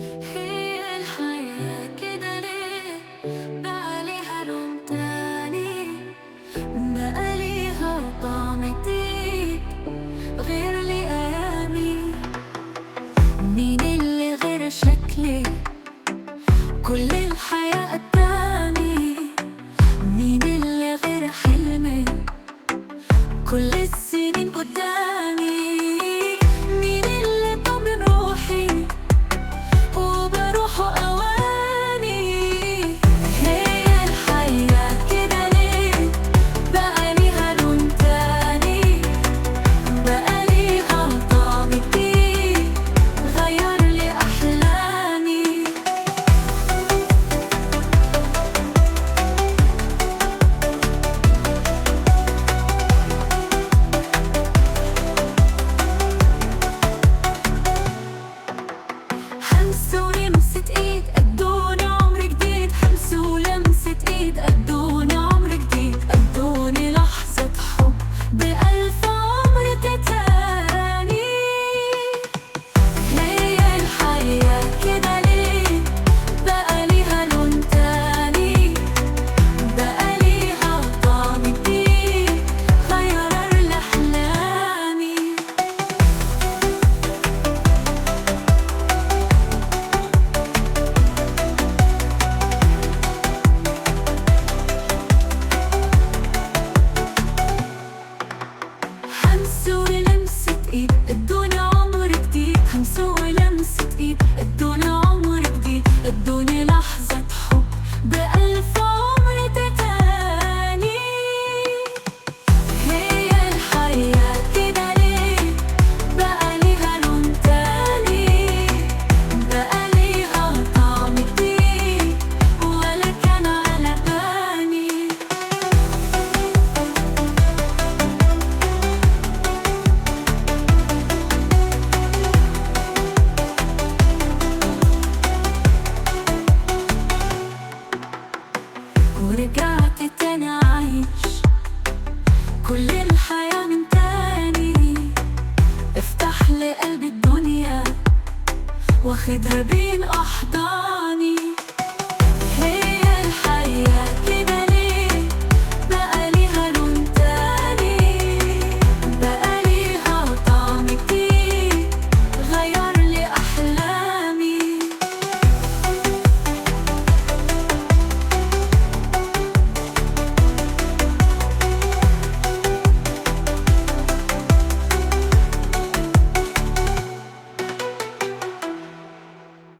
هي الحياة كده ليه بقى ليها لون تاني، بقى ليها طعم جديد غير لأيامي. مين اللي غير شكلي كل الحياة قدامي؟ مين اللي غير حلمي كل السنين قدامي؟ مين اللي طمن روحي وبروحه أواني؟ هي الحياة كده ليه بقى ليها لون تاني، بقى ليها طعم جديد غير لي أحلامي. همس ولمسة ايد ادوني عمر جديد، همس ولمسة ايد ادوني عمر جديد، ادوني لحظة حب بألف عمر تاني. هي الحياة كده ليه بقى ليها لون تاني، بقى ليها طعم جديد غير لي أحلامي. همس ولمسة ايد ادوني عمر جديد، همس ولمسة ايد ادوني عمر جديد، ادوني لحظة حب بألف عمر تاني. هي الحياة كده ليه بقى ليها لون تاني، بقى ليها طعم جديد ولا كان على بالي. ورجعت تاني أعيش كل الحياة من تاني، افتح لي قلبي الدنيا واخدها بين أحضاني.